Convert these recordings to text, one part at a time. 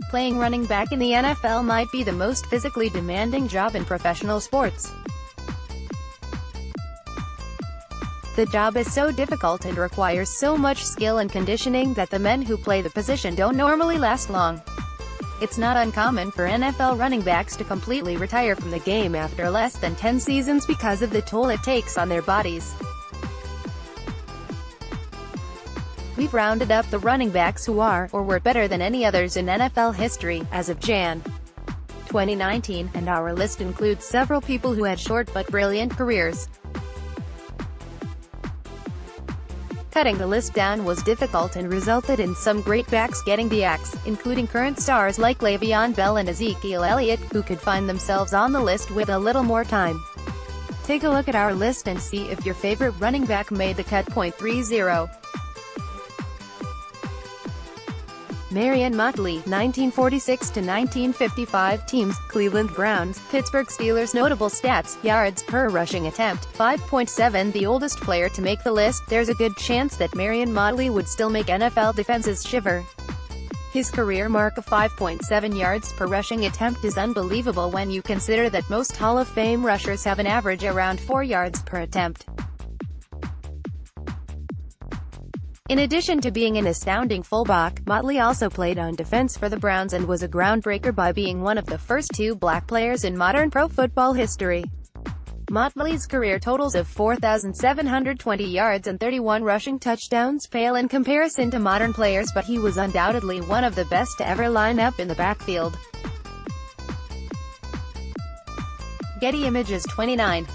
Playing running back in the NFL might be the most physically demanding job in professional sports. The job is so difficult and requires so much skill and conditioning that the men who play the position don't normally last long. It's not uncommon for NFL running backs to completely retire from the game after less than 10 seasons because of the toll it takes on their bodies. We've rounded up the running backs who are, or were better than any others in NFL history, as of Jan. 2019, and our list includes several people who had short but brilliant careers. Cutting the list down was difficult and resulted in some great backs getting the axe, including current stars like Le'Veon Bell and Ezekiel Elliott, who could find themselves on the list with a little more time. Take a look at our list and see if your favorite running back made the cut. 30. Marion Motley, 1946–1955 teams, Cleveland Browns, Pittsburgh Steelers. Notable stats: yards per rushing attempt, 5.7. The oldest player to make the list, there's a good chance that Marion Motley would still make NFL defenses shiver. His career mark of 5.7 yards per rushing attempt is unbelievable when you consider that most Hall of Fame rushers have an average around 4 yards per attempt. In addition to being an astounding fullback, Motley also played on defense for the Browns and was a groundbreaker by being one of the first 2 black players in modern pro football history. Motley's career totals of 4,720 yards and 31 rushing touchdowns pale in comparison to modern players, but he was undoubtedly one of the best to ever line up in the backfield. Getty Images. 29.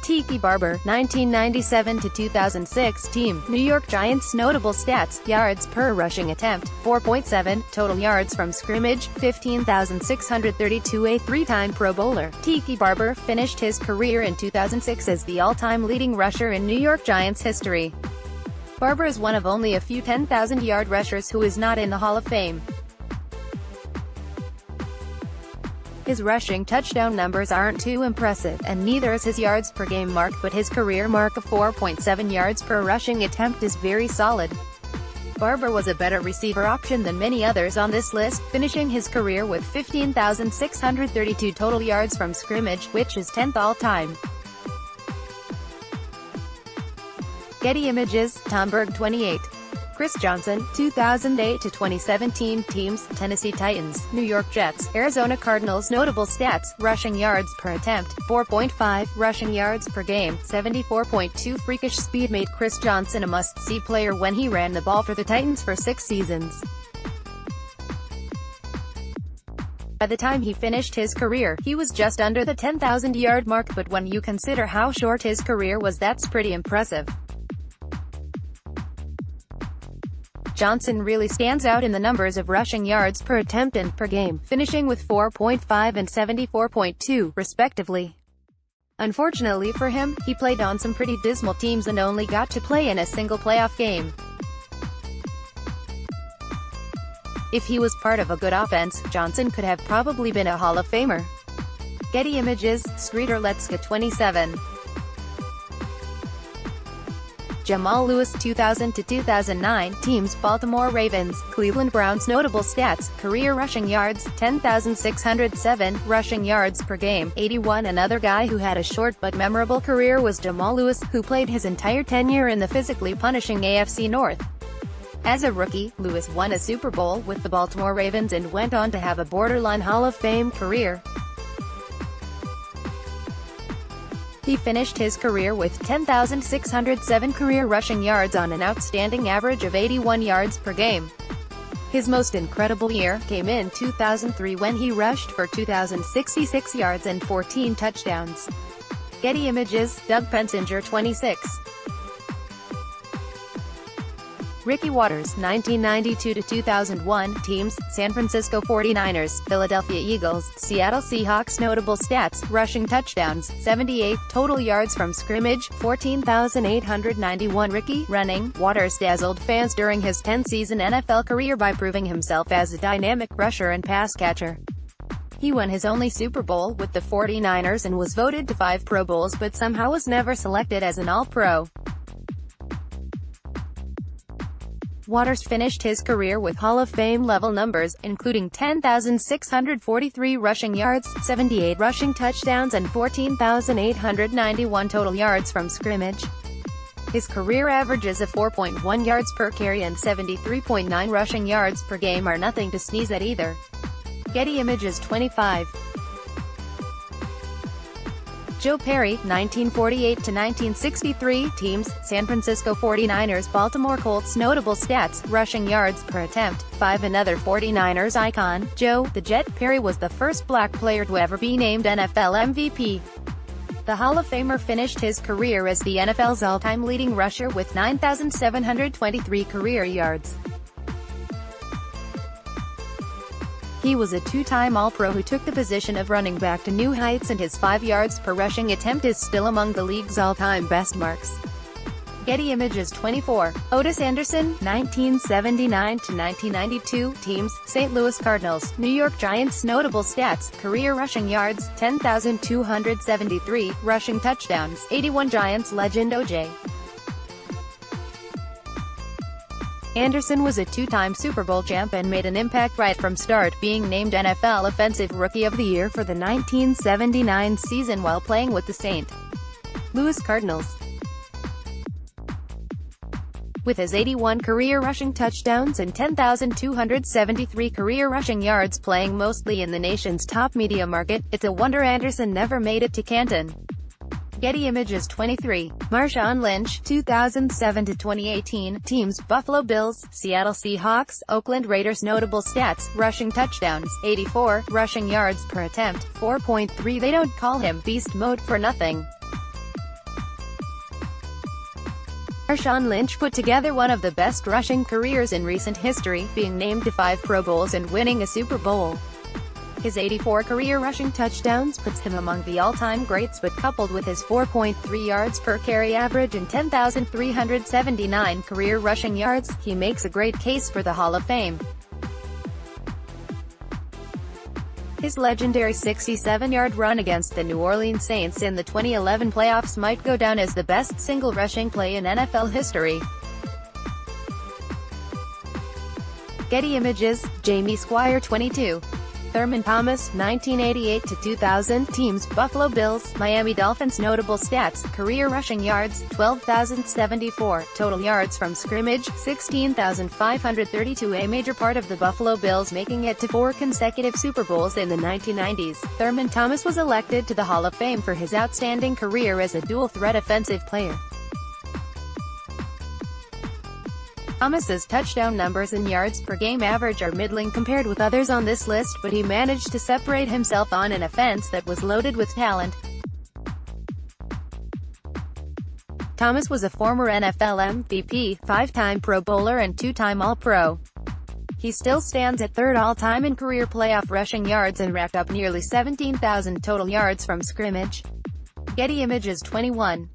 Tiki Barber, 1997–2006 team, New York Giants. Notable stats: yards per rushing attempt, 4.7, total yards from scrimmage, 15,632. A 3-time Pro Bowler, Tiki Barber finished his career in 2006 as the all-time leading rusher in New York Giants history. Barber is one of only a few 10,000-yard rushers who is not in the Hall of Fame. His rushing touchdown numbers aren't too impressive, and neither is his yards per game mark, but his career mark of 4.7 yards per rushing attempt is very solid. Barber was a better receiver option than many others on this list, finishing his career with 15,632 total yards from scrimmage, which is 10th all-time. Getty Images. Tomberg. 28. Chris Johnson, 2008–2017 teams, Tennessee Titans, New York Jets, Arizona Cardinals. Notable stats: rushing yards per attempt, 4.5, rushing yards per game, 74.2. Freakish speed made Chris Johnson a must-see player when he ran the ball for the Titans for 6 seasons. By the time he finished his career, he was just under the 10,000-yard mark, but when you consider how short his career was, that's pretty impressive. Johnson really stands out in the numbers of rushing yards per attempt and per game, finishing with 4.5 and 74.2, respectively. Unfortunately for him, he played on some pretty dismal teams and only got to play in a single playoff game. If he was part of a good offense, Johnson could have probably been a Hall of Famer. Getty Images. Streeter Letska. 27. Jamal Lewis, 2000–2009 teams, Baltimore Ravens, Cleveland Browns. Notable stats: career rushing yards, 10,607, rushing yards per game, 81. Another guy who had a short but memorable career was Jamal Lewis, who played his entire tenure in the physically punishing AFC North. As a rookie, Lewis won a Super Bowl with the Baltimore Ravens and went on to have a borderline Hall of Fame career. He finished his career with 10,607 career rushing yards on an outstanding average of 81 yards per game. His most incredible year came in 2003 when he rushed for 2,066 yards and 14 touchdowns. Getty Images. Doug Pensinger. 26. Ricky Watters, 1992–2001 teams, San Francisco 49ers, Philadelphia Eagles, Seattle Seahawks. Notable stats: rushing touchdowns, 78, total yards from scrimmage, 14,891. Ricky running Watters dazzled fans during his 10-season NFL career by proving himself as a dynamic rusher and pass catcher. He won his only Super Bowl with the 49ers and was voted to 5 Pro Bowls but somehow was never selected as an All-Pro. Waters finished his career with Hall of Fame-level numbers, including 10,643 rushing yards, 78 rushing touchdowns and 14,891 total yards from scrimmage. His career averages of 4.1 yards per carry and 73.9 rushing yards per game are nothing to sneeze at either. Getty Images 25. Joe Perry, 1948–1963, teams, San Francisco 49ers, Baltimore Colts. Notable stats, rushing yards per attempt, 5. Another 49ers icon, Joe "the Jet" Perry was the first black player to ever be named NFL MVP. The Hall of Famer finished his career as the NFL's all-time leading rusher with 9,723 career yards. He was a two-time All-Pro who took the position of running back to new heights, and his 5 yards per rushing attempt is still among the league's all-time best marks. Getty Images 24. Otis Anderson, 1979–1992, teams, St. Louis Cardinals, New York Giants. Notable stats, career rushing yards, 10,273, rushing touchdowns, 81. Giants legend O.J. Anderson was a two-time Super Bowl champ and made an impact right from start, being named NFL Offensive Rookie of the Year for the 1979 season while playing with the St. Louis Cardinals. With his 81 career rushing touchdowns and 10,273 career rushing yards, playing mostly in the nation's top media market, it's a wonder Anderson never made it to Canton. Getty Images 23. Marshawn Lynch, 2007–2018, teams, Buffalo Bills, Seattle Seahawks, Oakland Raiders. Notable stats, rushing touchdowns, 84, rushing yards per attempt, 4.3. They don't call him Beast Mode for nothing. Marshawn Lynch put together one of the best rushing careers in recent history, being named to 5 Pro Bowls and winning a Super Bowl. His 84 career rushing touchdowns puts him among the all-time greats, but coupled with his 4.3 yards per carry average and 10,379 career rushing yards, he makes a great case for the Hall of Fame. His legendary 67-yard run against the New Orleans Saints in the 2011 playoffs might go down as the best single rushing play in NFL history. Getty Images, Jamie Squire 22. Thurman Thomas, 1988–2000, teams, Buffalo Bills, Miami Dolphins. Notable stats, career rushing yards, 12,074, total yards from scrimmage, 16,532. A major part of the Buffalo Bills making it to 4 consecutive Super Bowls in the 1990s. Thurman Thomas was elected to the Hall of Fame for his outstanding career as a dual-threat offensive player. Thomas's touchdown numbers and yards per game average are middling compared with others on this list, but he managed to separate himself on an offense that was loaded with talent. Thomas was a former NFL MVP, 5-time Pro Bowler and 2-time All-Pro. He still stands at 3rd all-time in career playoff rushing yards and racked up nearly 17,000 total yards from scrimmage. Getty Images 21.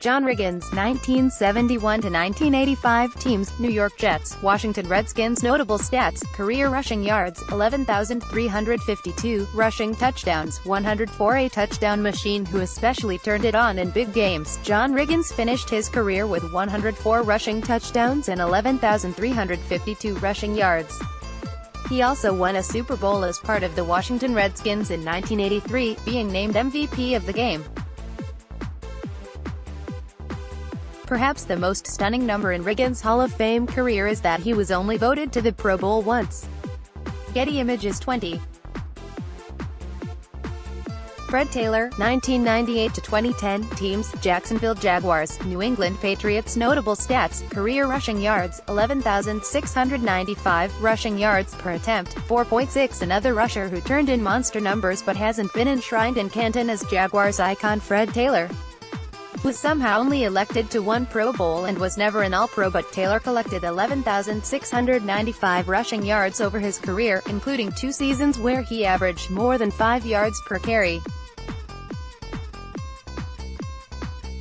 John Riggins, 1971–1985, teams, New York Jets, Washington Redskins. Notable stats, career rushing yards, 11,352, rushing touchdowns, 104. A touchdown machine who especially turned it on in big games, John Riggins finished his career with 104 rushing touchdowns and 11,352 rushing yards. He also won a Super Bowl as part of the Washington Redskins in 1983, being named MVP of the game. Perhaps the most stunning number in Riggins' Hall of Fame career is that he was only voted to the Pro Bowl once. Getty Images 20. Fred Taylor, 1998–2010, teams, Jacksonville Jaguars, New England Patriots. Notable stats, career rushing yards, 11,695, rushing yards per attempt, 4.6. Another rusher who turned in monster numbers but hasn't been enshrined in Canton as Jaguars icon Fred Taylor was somehow only elected to 1 Pro Bowl and was never an All-Pro, but Taylor collected 11,695 rushing yards over his career, including 2 seasons where he averaged more than 5 yards per carry.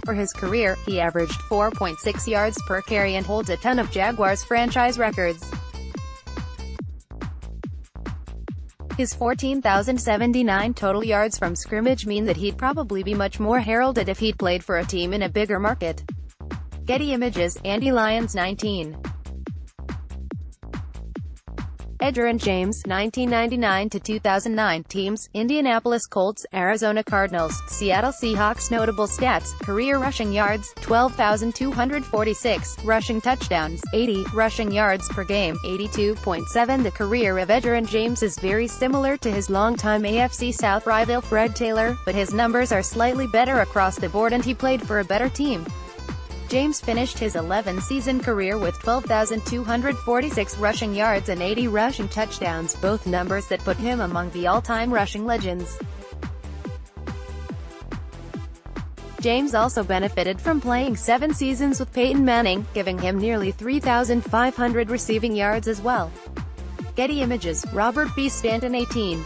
For his career, he averaged 4.6 yards per carry and holds a ton of Jaguars franchise records. His 14,079 total yards from scrimmage mean that he'd probably be much more heralded if he'd played for a team in a bigger market. Getty Images, Andy Lyons 19. Edgerrin James, 1999 to 2009. Teams: Indianapolis Colts, Arizona Cardinals, Seattle Seahawks. Notable stats: career rushing yards, 12,246, rushing touchdowns, 80, rushing yards per game, 82.7. The career of Edgerrin James is very similar to his longtime AFC South rival Fred Taylor, but his numbers are slightly better across the board and he played for a better team. James finished his 11-season career with 12,246 rushing yards and 80 rushing touchdowns, both numbers that put him among the all-time rushing legends. James also benefited from playing 7 seasons with Peyton Manning, giving him nearly 3,500 receiving yards as well. Getty Images, Robert B. Stanton 18.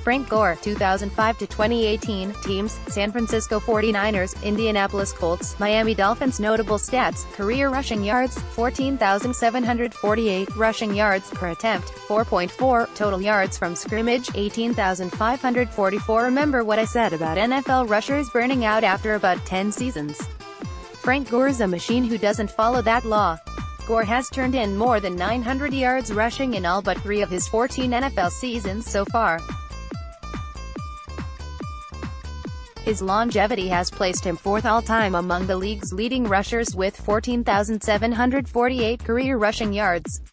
Frank Gore, 2005 to 2018. Teams: San Francisco 49ers, Indianapolis Colts, Miami Dolphins. Notable stats: career rushing yards, 14,748, rushing yards per attempt, 4.4, total yards from scrimmage, 18,544. Remember what I said about NFL rushers burning out after about 10 seasons? Frank Gore's a machine who doesn't follow that law. Gore has turned in more than 900 yards rushing in all but 3 of his 14 NFL seasons so far. His longevity has placed him 4th all-time among the league's leading rushers with 14,748 career rushing yards.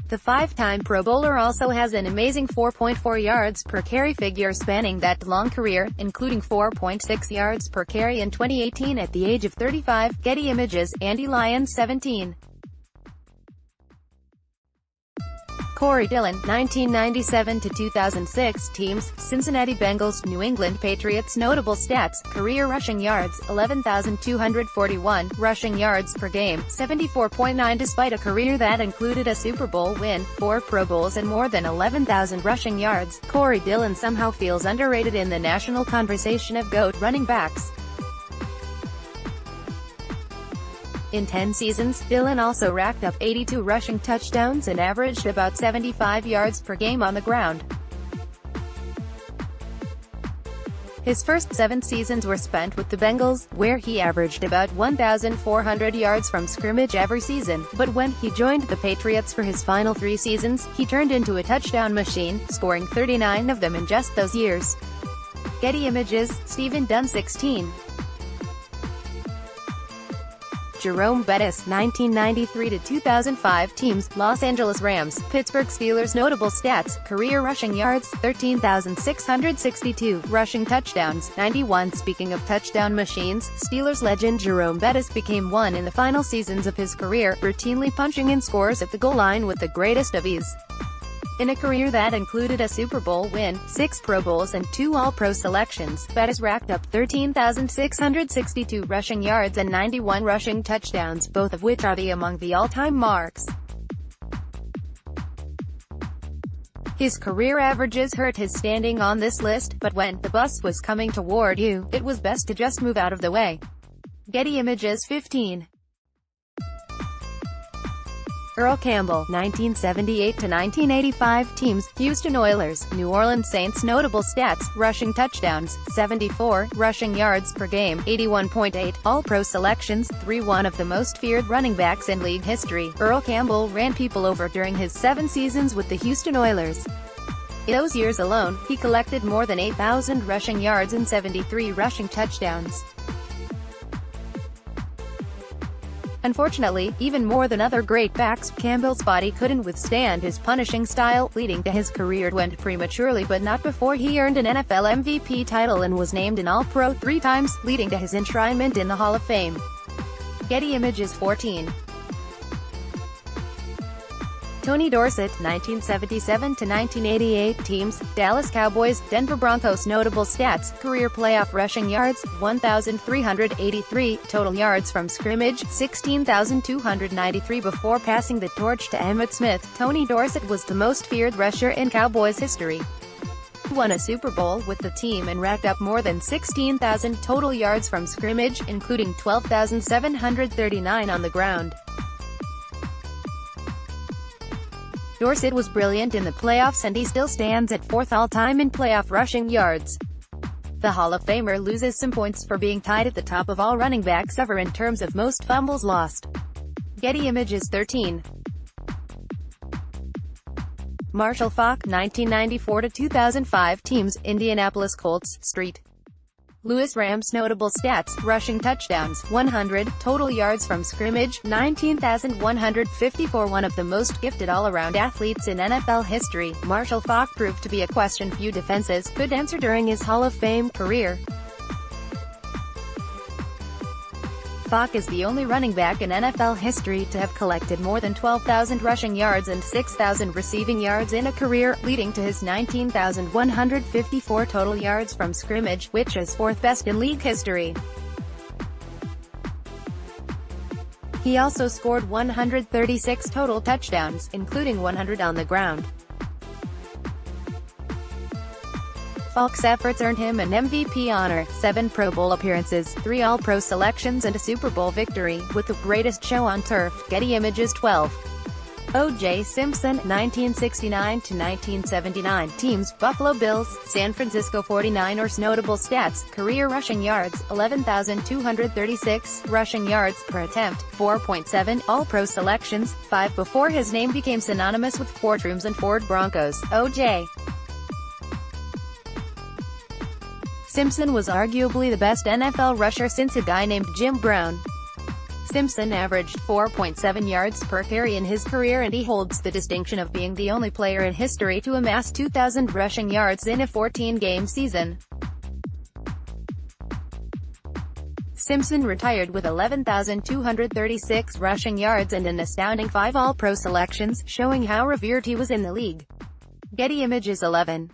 The 5-time Pro Bowler also has an amazing 4.4 yards per carry figure spanning that long career, including 4.6 yards per carry in 2018 at the age of 35. Getty Images, Andy Lyons 17. Corey Dillon, 1997 to 2006. Teams: Cincinnati Bengals, New England Patriots. Notable stats: career rushing yards, 11,241, rushing yards per game, 74.9. Despite a career that included a Super Bowl win, 4 Pro Bowls and more than 11,000 rushing yards, Corey Dillon somehow feels underrated in the national conversation of GOAT running backs. In 10 seasons, Dillon also racked up 82 rushing touchdowns and averaged about 75 yards per game on the ground. His first 7 seasons were spent with the Bengals, where he averaged about 1,400 yards from scrimmage every season, but when he joined the Patriots for his final 3 seasons, he turned into a touchdown machine, scoring 39 of them in just those years. Getty Images, Stephen Dunn 16. Jerome Bettis, 1993 to 2005. Teams: Los Angeles Rams, Pittsburgh Steelers. Notable stats: career rushing yards, 13,662, rushing touchdowns, 91. Speaking of touchdown machines, Steelers legend Jerome Bettis became one in the final seasons of his career, routinely punching in scores at the goal line with the greatest of ease. In a career that included a Super Bowl win, 6 Pro Bowls and 2 All-Pro selections, Bettis racked up 13,662 rushing yards and 91 rushing touchdowns, both of which are among the all-time marks. His career averages hurt his standing on this list, but when the bus was coming toward you, it was best to just move out of the way. Getty Images 15. Earl Campbell, 1978 to 1985. Teams: Houston Oilers, New Orleans Saints. Notable stats: rushing touchdowns, 74, rushing yards per game, 81.8, All-Pro selections, 3. One of the most feared running backs in league history, Earl Campbell ran people over during his 7 seasons with the Houston Oilers. In those years alone, he collected more than 8,000 rushing yards and 73 rushing touchdowns. Unfortunately, even more than other great backs, Campbell's body couldn't withstand his punishing style, leading to his career to end prematurely, but not before he earned an NFL MVP title and was named an All-Pro 3 times, leading to his enshrinement in the Hall of Fame. Getty Images 14. Tony Dorsett, 1977 to 1988. Teams: Dallas Cowboys, Denver Broncos. Notable stats: career playoff rushing yards, 1,383, total yards from scrimmage, 16,293. Before passing the torch to Emmitt Smith, Tony Dorsett was the most feared rusher in Cowboys history. He won a Super Bowl with the team and racked up more than 16,000 total yards from scrimmage, including 12,739 on the ground. Dorsett was brilliant in the playoffs and he still stands at 4th all-time in playoff rushing yards. The Hall of Famer loses some points for being tied at the top of all running backs ever in terms of most fumbles lost. Getty Images 13. Marshall Faulk, 1994–2005 Teams, Indianapolis Colts, St. Louis Rams. Notable stats: rushing touchdowns, 100, total yards from scrimmage, 19,154. One of the most gifted all-around athletes in NFL history, Marshall Faulk proved to be a question few defenses could answer during his Hall of Fame career. Faulk is the only running back in NFL history to have collected more than 12,000 rushing yards and 6,000 receiving yards in a career, leading to his 19,154 total yards from scrimmage, which is fourth best in league history. He also scored 136 total touchdowns, including 100 on the ground. Faulk's efforts earned him an MVP honor, 7 Pro Bowl appearances, 3 All-Pro selections and a Super Bowl victory, with the greatest show on turf. Getty Images 12. O.J. Simpson, 1969–1979 Teams, Buffalo Bills, San Francisco 49ers. Notable stats: career rushing yards, 11,236, rushing yards per attempt, 4.7, All-Pro selections, 5. Before his name became synonymous with courtrooms and Ford Broncos, O.J. Simpson was arguably the best NFL rusher since a guy named Jim Brown. Simpson averaged 4.7 yards per carry in his career, and he holds the distinction of being the only player in history to amass 2,000 rushing yards in a 14-game season. Simpson retired with 11,236 rushing yards and an astounding 5 All-Pro selections, showing how revered he was in the league. Getty Images 11.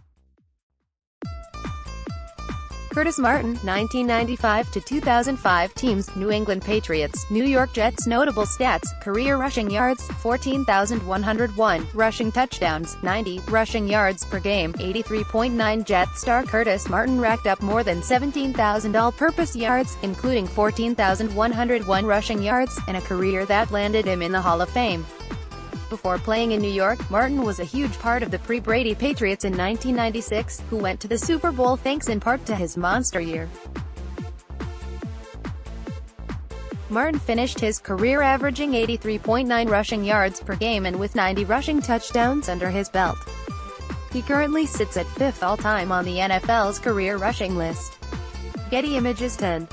Curtis Martin, 1995–2005 Teams, New England Patriots, New York Jets. Notable stats: career rushing yards, 14,101, rushing touchdowns, 90, rushing yards per game, 83.9. Jets star Curtis Martin racked up more than 17,000 all-purpose yards, including 14,101 rushing yards, and a career that landed him in the Hall of Fame. Before playing in New York, Martin was a huge part of the pre-Brady Patriots in 1996, who went to the Super Bowl thanks in part to his monster year. Martin finished his career averaging 83.9 rushing yards per game and with 90 rushing touchdowns under his belt. He currently sits at 5th all-time on the NFL's career rushing list. Getty Images 10.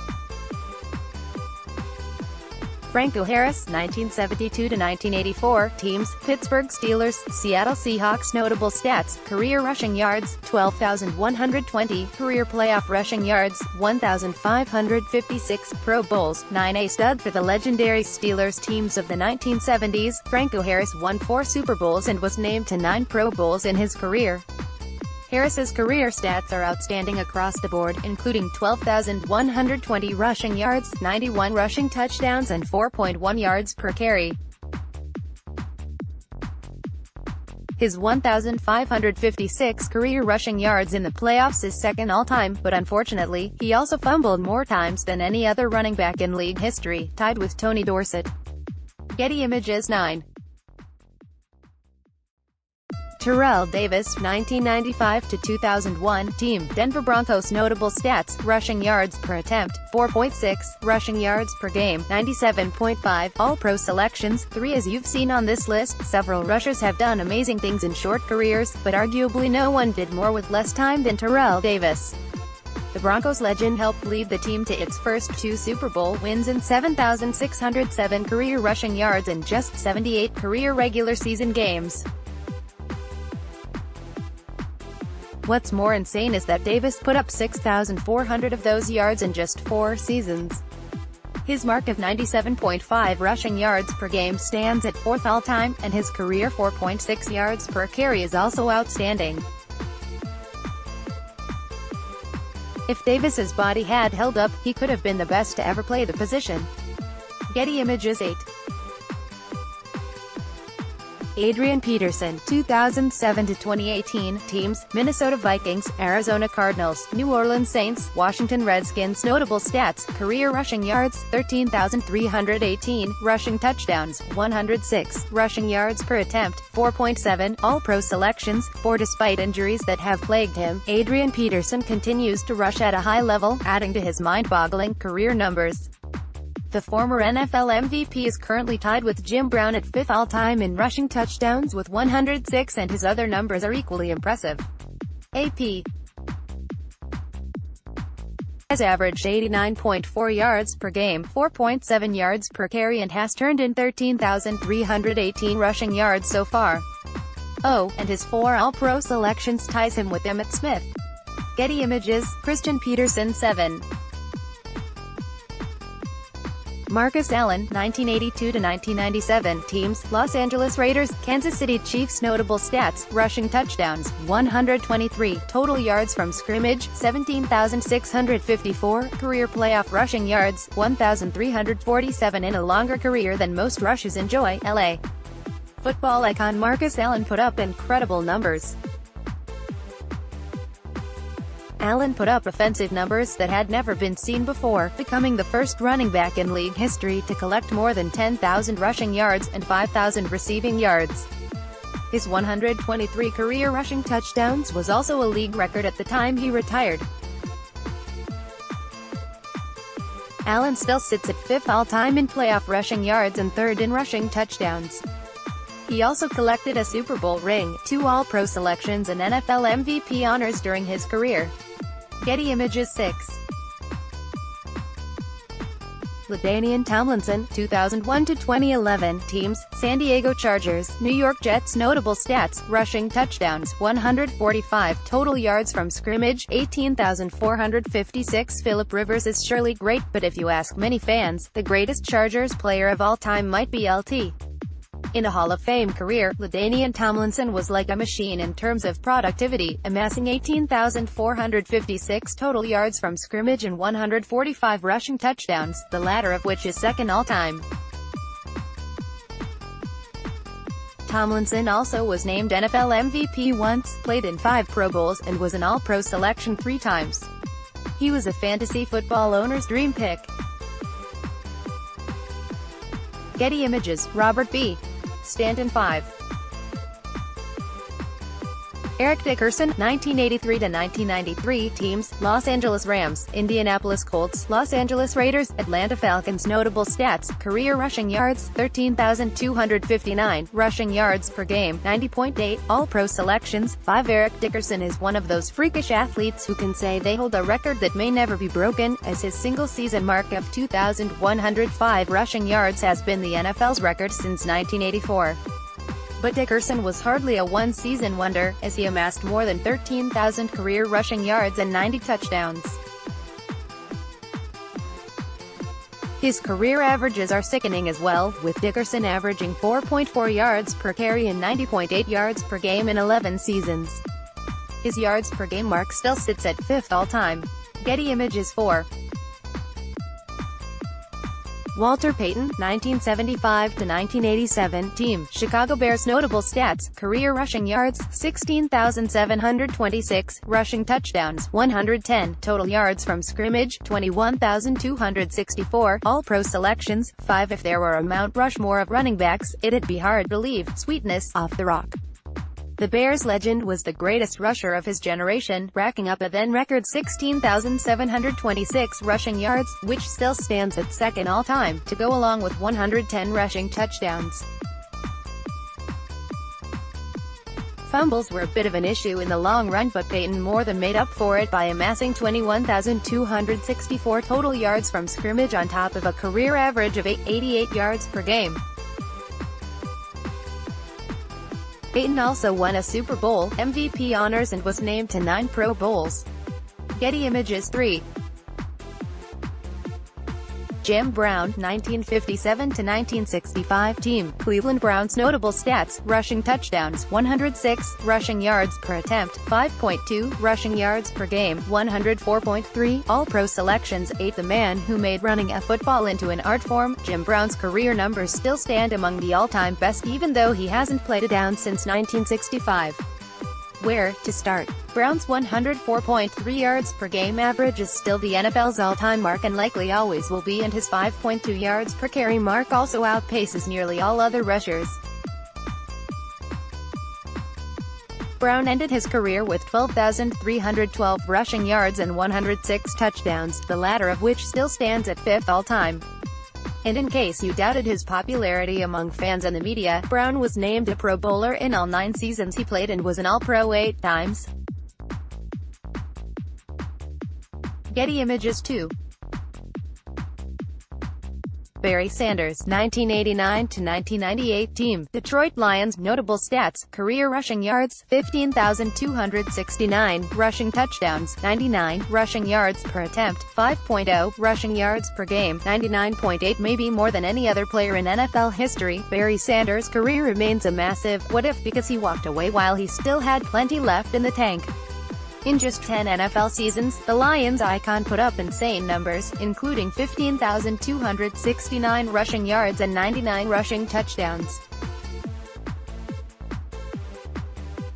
Franco Harris, 1972–1984 Teams, Pittsburgh Steelers, Seattle Seahawks. Notable stats: career rushing yards, 12,120, career playoff rushing yards, 1,556, Pro Bowls, 9. A stud for the legendary Steelers teams of the 1970s, Franco Harris won 4 Super Bowls and was named to 9 Pro Bowls in his career. Harris's career stats are outstanding across the board, including 12,120 rushing yards, 91 rushing touchdowns and 4.1 yards per carry. His 1,556 career rushing yards in the playoffs is second all-time, but unfortunately, he also fumbled more times than any other running back in league history, tied with Tony Dorsett. Getty Images 9. Terrell Davis, 1995–2001 Team, Denver Broncos. Notable stats: rushing yards per attempt, 4.6, rushing yards per game, 97.5, All-Pro selections, 3. As you've seen on this list, several rushers have done amazing things in short careers, but arguably no one did more with less time than Terrell Davis. The Broncos legend helped lead the team to its first 2 Super Bowl wins and 7,607 career rushing yards in just 78 career regular season games. What's more insane is that Davis put up 6,400 of those yards in just 4 seasons. His mark of 97.5 rushing yards per game stands at 4th all-time, and his career 4.6 yards per carry is also outstanding. If Davis's body had held up, he could have been the best to ever play the position. Getty Images 8. Adrian Peterson, 2007 to 2018. Teams: Minnesota Vikings, Arizona Cardinals, New Orleans Saints, Washington Redskins. Notable stats: career rushing yards, 13,318, rushing touchdowns, 106, rushing yards per attempt, 4.7, All-Pro selections, 4. Despite injuries that have plagued him, Adrian Peterson continues to rush at a high level, adding to his mind-boggling career numbers. The former NFL MVP is currently tied with Jim Brown at 5th all-time in rushing touchdowns with 106, and his other numbers are equally impressive. AP has averaged 89.4 yards per game, 4.7 yards per carry, and has turned in 13,318 rushing yards so far. And his 4 All-Pro selections ties him with Emmitt Smith. Getty Images, Christian Peterson 7. Marcus Allen, 1982 to 1997. Teams: Los Angeles Raiders, Kansas City Chiefs. Notable stats: rushing touchdowns, 123, total yards from scrimmage, 17,654, career playoff rushing yards, 1,347. In a longer career than most rushes enjoy. LA football icon Marcus Allen put up incredible numbers. Allen put up offensive numbers that had never been seen before, becoming the first running back in league history to collect more than 10,000 rushing yards and 5,000 receiving yards. His 123 career rushing touchdowns was also a league record at the time he retired. Allen still sits at 5th all-time in playoff rushing yards and 3rd in rushing touchdowns. He also collected a Super Bowl ring, 2 All-Pro selections, and NFL MVP honors during his career. Getty Images 6. LaDainian Tomlinson, 2001 to 2011. Teams: San Diego Chargers, New York Jets. Notable stats: rushing touchdowns, 145, total yards from scrimmage, 18,456. Philip Rivers is surely great, but if you ask many fans, the greatest Chargers player of all time might be LT. In a Hall of Fame career, LaDainian Tomlinson was like a machine in terms of productivity, amassing 18,456 total yards from scrimmage and 145 rushing touchdowns, the latter of which is second all-time. Tomlinson also was named NFL MVP once, played in 5 Pro Bowls, and was an All-Pro selection 3 times. He was a fantasy football owner's dream pick. Getty Images, Robert B. Stanton 5. Eric Dickerson, 1983 to 1993. Teams: Los Angeles Rams, Indianapolis Colts, Los Angeles Raiders, Atlanta Falcons. Notable stats: career rushing yards, 13,259, rushing yards per game, 90.8, All-Pro selections, 5. Eric Dickerson is one of those freakish athletes who can say they hold a record that may never be broken, as his single-season mark of 2,105 rushing yards has been the NFL's record since 1984. But Dickerson was hardly a one-season wonder, as he amassed more than 13,000 career rushing yards and 90 touchdowns. His career averages are sickening as well, with Dickerson averaging 4.4 yards per carry and 90.8 yards per game in 11 seasons. His yards per game mark still sits at 5th all-time. Getty Images 4. Walter Payton, 1975 to 1987. Team: Chicago Bears. Notable stats: career rushing yards, 16,726, rushing touchdowns, 110, total yards from scrimmage, 21,264, All-Pro selections, 5. If there were a Mount Rushmore of running backs, it'd be hard to leave Sweetness off the rock. The Bears legend was the greatest rusher of his generation, racking up a then-record 16,726 rushing yards, which still stands at 2nd all-time, to go along with 110 rushing touchdowns. Fumbles were a bit of an issue in the long run, but Payton more than made up for it by amassing 21,264 total yards from scrimmage on top of a career average of 88 yards per game. Payton also won a Super Bowl MVP honors and was named to 9 Pro Bowls. Getty Images 3. Jim Brown, 1957–1965 Team, Cleveland Browns notable stats, rushing touchdowns, 106, rushing yards per attempt, 5.2, rushing yards per game, 104.3, All-Pro selections, 8 The man who made running a football into an art form, Jim Brown's career numbers still stand among the all-time best even though he hasn't played a down since 1965. Where to start? Brown's 104.3 yards per game average is still the NFL's all-time mark and likely always will be, and his 5.2 yards per carry mark also outpaces nearly all other rushers. Brown ended his career with 12,312 rushing yards and 106 touchdowns, the latter of which still stands at 5th all-time. And in case you doubted his popularity among fans and the media, Brown was named a Pro Bowler in all 9 seasons he played and was an All-Pro 8 times. Getty Images 2. Barry Sanders, 1989–1998 Team, Detroit Lions notable stats, career rushing yards, 15,269, rushing touchdowns, 99, rushing yards per attempt, 5.0, rushing yards per game, 99.8 maybe more than any other player in NFL history. Barry Sanders' career remains a massive what-if because he walked away while he still had plenty left in the tank. In just 10 NFL seasons, the Lions icon put up insane numbers, including 15,269 rushing yards and 99 rushing touchdowns.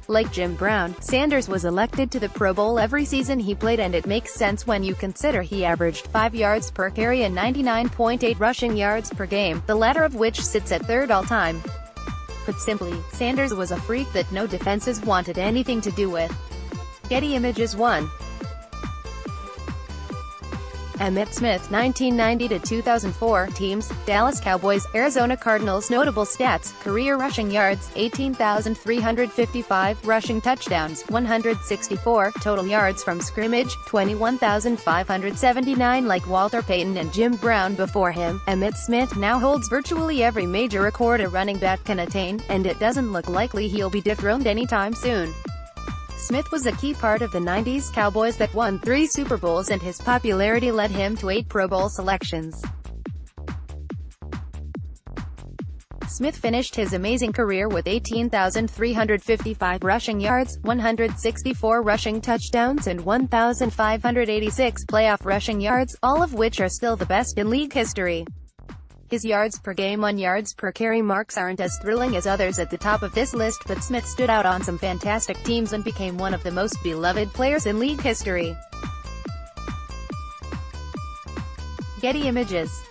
Like Jim Brown, Sanders was elected to the Pro Bowl every season he played, and it makes sense when you consider he averaged 5 yards per carry and 99.8 rushing yards per game, the latter of which sits at 3rd all-time. Put simply, Sanders was a freak that no defenses wanted anything to do with. Getty Images 1. Emmitt Smith, 1990–2004 Teams, Dallas Cowboys, Arizona Cardinals notable stats, career rushing yards, 18,355, rushing touchdowns, 164, total yards from scrimmage, 21,579 Like Walter Payton and Jim Brown before him, Emmitt Smith now holds virtually every major record a running back can attain, and it doesn't look likely he'll be dethroned anytime soon. Smith was a key part of the 90s Cowboys that won 3 Super Bowls, and his popularity led him to 8 Pro Bowl selections. Smith finished his amazing career with 18,355 rushing yards, 164 rushing touchdowns and 1,586 playoff rushing yards, all of which are still the best in league history. His yards per game on yards per carry marks aren't as thrilling as others at the top of this list, but Smith stood out on some fantastic teams and became one of the most beloved players in league history. Getty Images.